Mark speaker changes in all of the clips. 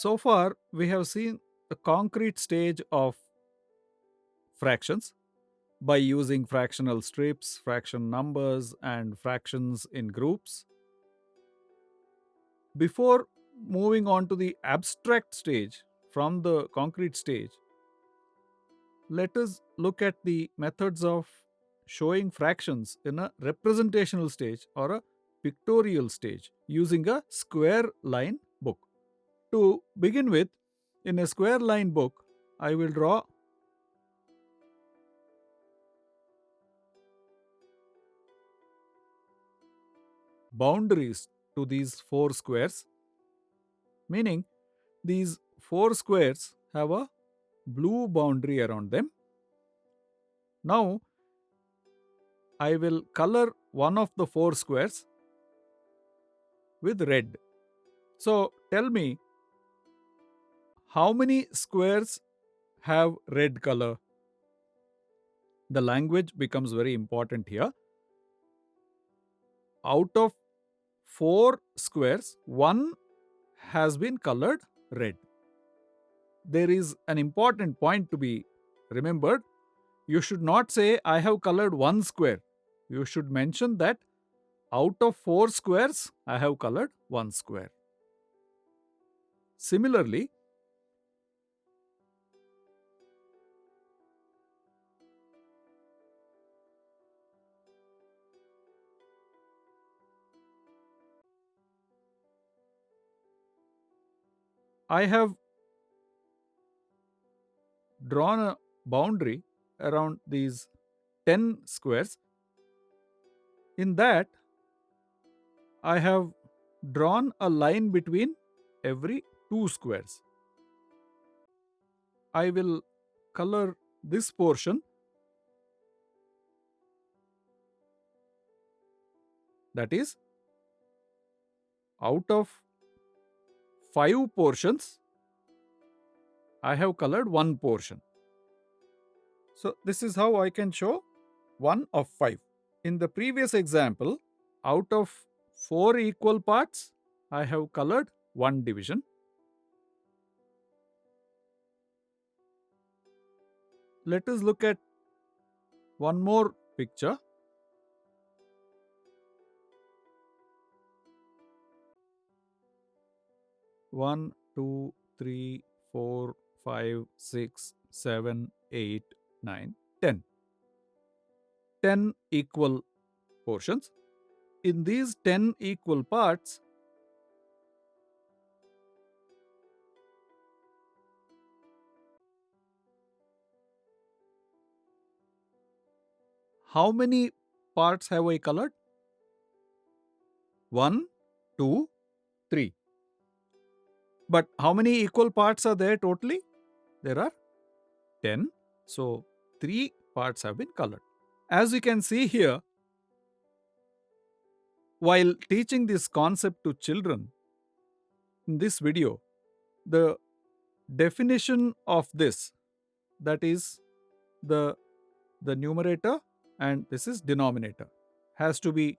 Speaker 1: So far, we have seen the concrete stage of fractions by using fractional strips, fraction numbers, and fractions in groups. Before moving on to the abstract stage from the concrete stage, let us look at the methods of showing fractions in a representational stage or a pictorial stage using a square line book. To begin with, in a square line book, I will draw boundaries to these four squares, meaning these four squares have a blue boundary around them. Now, I will color one of the four squares with red. So, tell me how many squares have red color? The language becomes very important here. Out of four squares, one has been colored red. There is an important point to be remembered. You should not say, I have colored one square. You should mention that out of four squares, I have colored one square. Similarly, I have drawn a boundary around these 10 squares. In that, I have drawn a line between every two squares. I will color this portion, that is, out of five portions, I have colored one portion. So, this is how I can show one of five. In the previous example, out of four equal parts, I have colored one division. Let us look at one more picture. One, two, three, four, five, six, 7, 8, 9, 10. 10 equal portions. In these 10 equal parts, how many parts have I colored? 1, 2, 3. But how many equal parts are there totally? There are 10. So 3 parts have been colored. As you can see here, while teaching this concept to children in this video, the definition of this, that is the numerator and this is denominator, has to be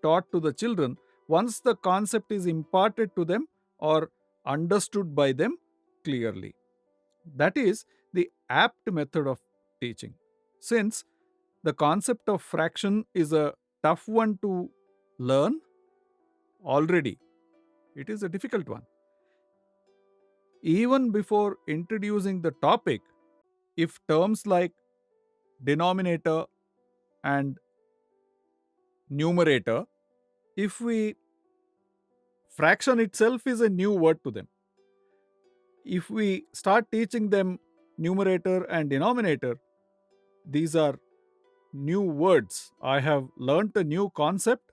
Speaker 1: taught to the children once the concept is imparted to them or understood by them clearly. That is the apt method of teaching. Since the concept of fraction is a tough one to learn already, it is a difficult one. Even before introducing the topic, if terms like denominator and numerator, if we fraction itself is a new word to them. If we start teaching them numerator and denominator, these are new words. I have learnt a new concept.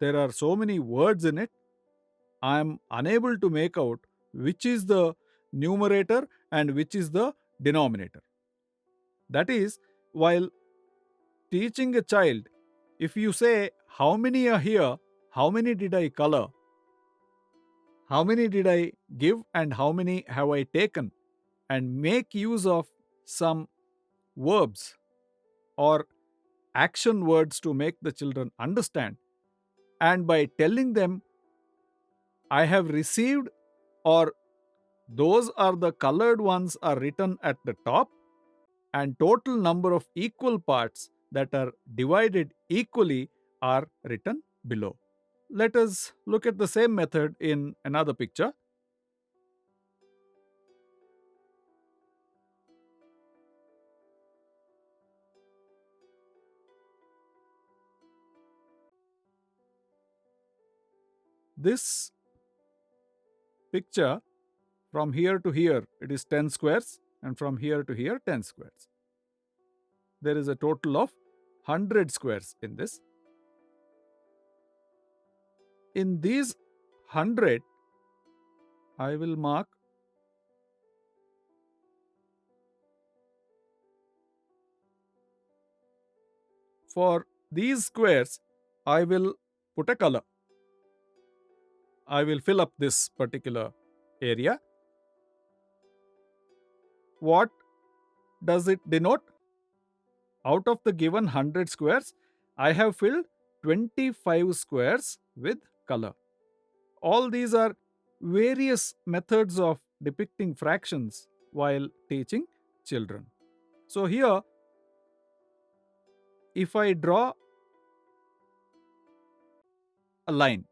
Speaker 1: There are so many words in it. I am unable to make out which is the numerator and which is the denominator. That is, while teaching a child, if you say, how many are here, how many did I color, how many did I give, and how many have I taken, and make use of some verbs or action words to make the children understand, and by telling them, I have received or those are the colored ones are written at the top, and total number of equal parts that are divided equally are written below. Let us look at the same method in another picture. This picture, from here to here, it is 10 squares, and from here to here, 10 squares. There is a total of 100 squares in this. In these 100, I will mark for these squares, I will put a color. I will fill up this particular area. What does it denote? Out of the given 100 squares, I have filled 25 squares with color. All these are various methods of depicting fractions while teaching children. So, here, if I draw a line,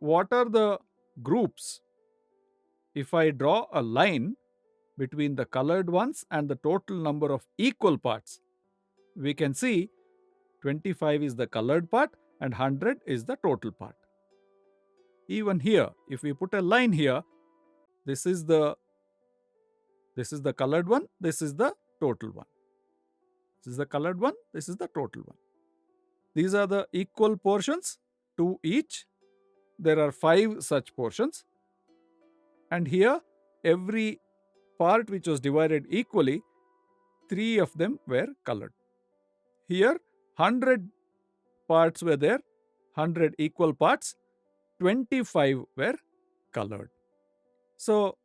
Speaker 1: what are the groups? If I draw a line between the colored ones and the total number of equal parts, we can see 25 is the colored part and 100 is the total part. Even here, if we put a line here, this is the colored one, this is the total one. This is the colored one, this is the total one. These are the equal portions, 2 each. There are 5 such portions. And here, every part which was divided equally, 3 of them were colored. Here, 100 parts were there, 100 equal parts, 25 were colored. So,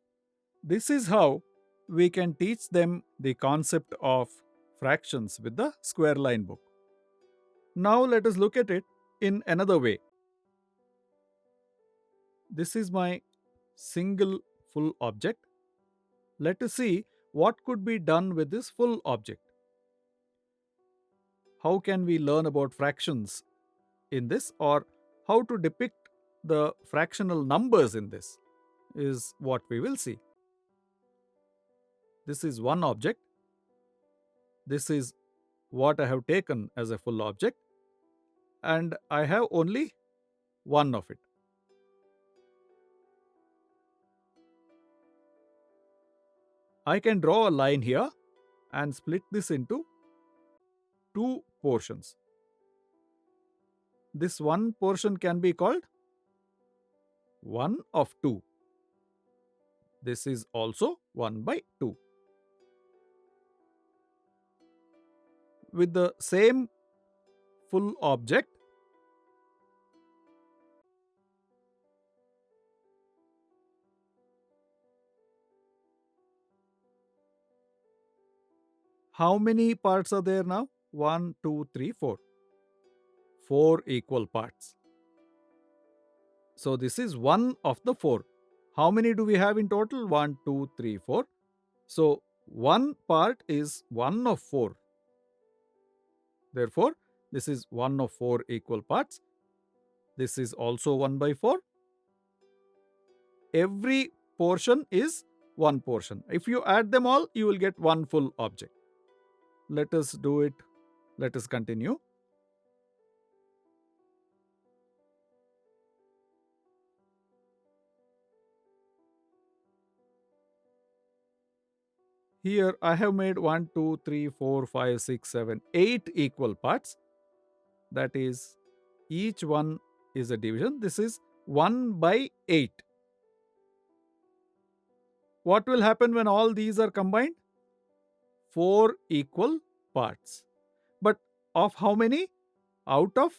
Speaker 1: this is how we can teach them the concept of fractions with the square line book. Now, let us look at it in another way. This is my single full object. Let us see what could be done with this full object. How can we learn about fractions in this, or how to depict the fractional numbers in this is what we will see. This is one object. This is what I have taken as a full object, and I have only one of it. I can draw a line here and split this into 2 portions. This one portion can be called 1 of 2. This is also 1 by 2. With the same full object, how many parts are there now? 1, 2, 3, 4. 4 equal parts. So, this is 1 of the 4. How many do we have in total? 1, 2, 3, 4. So, one part is 1 of 4. Therefore, this is 1 of 4 equal parts. This is also 1 by 4. Every portion is 1 portion. If you add them all, you will get one full object. Let us do it. Let us continue. Here I have made 1, 2, 3, 4, 5, 6, 7, 8 equal parts. That is, each one is a division. This is 1 by 8. What will happen when all these are combined? 4 equal parts. But of how many? Out of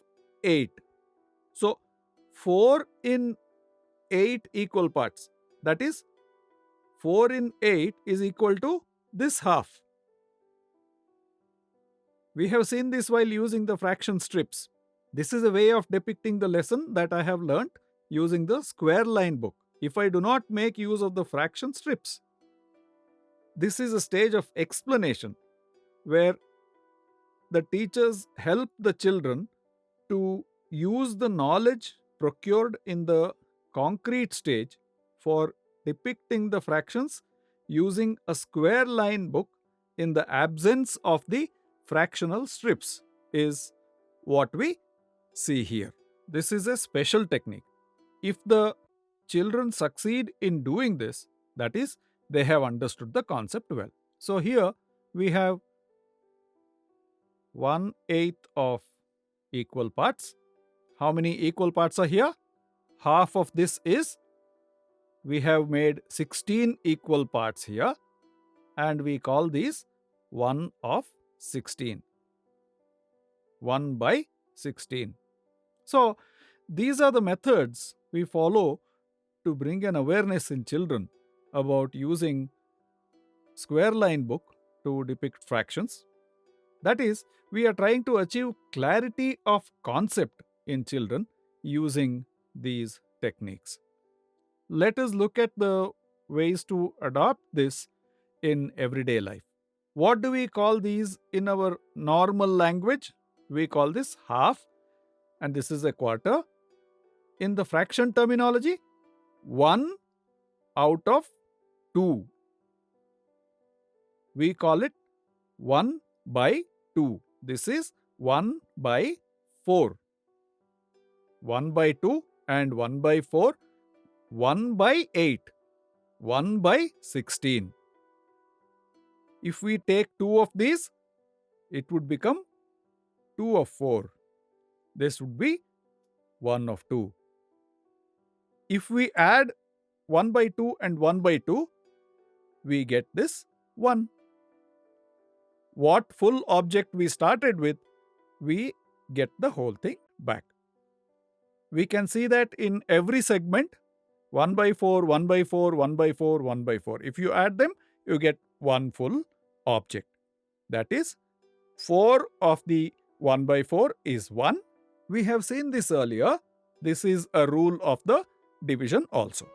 Speaker 1: 8. So, 4 in 8 equal parts. That is, 4 in 8 is equal to this half. We have seen this while using the fraction strips. This is a way of depicting the lesson that I have learnt using the square line book. if I do not make use of the fraction strips? This is a stage of explanation where the teachers help the children to use the knowledge procured in the concrete stage for depicting the fractions using a square line book in the absence of the fractional strips, is what we see here. This is a special technique. If the children succeed in doing this, that is, they have understood the concept well. So here we have 1/8 of equal parts. How many equal parts are here? Half of this is, we have made 16 equal parts here, and we call these 1 of 16. 1 by 16. So, these are the methods we follow to bring an awareness in children about using square line book to depict fractions. That is, we are trying to achieve clarity of concept in children using these techniques. Let us look at the ways to adopt this in everyday life. What do we call these in our normal language? We call this half, and this is a quarter. In the fraction terminology, 1 out of 2. We call it 1 by 2. This is 1 by 4. 1 by 2 and 1 by 4. 1 by 8. 1 by 16. If we take 2 of these, it would become 2 of 4. This would be 1 of 2. If we add 1 by 2 and 1 by 2, we get this 1. What full object we started with, we get the whole thing back. We can see that in every segment, 1 by 4, 1 by 4, 1 by 4, 1 by 4. If you add them, you get one full object. That is, 4 of the 1 by 4 is 1. We have seen this earlier. This is a rule of the division also.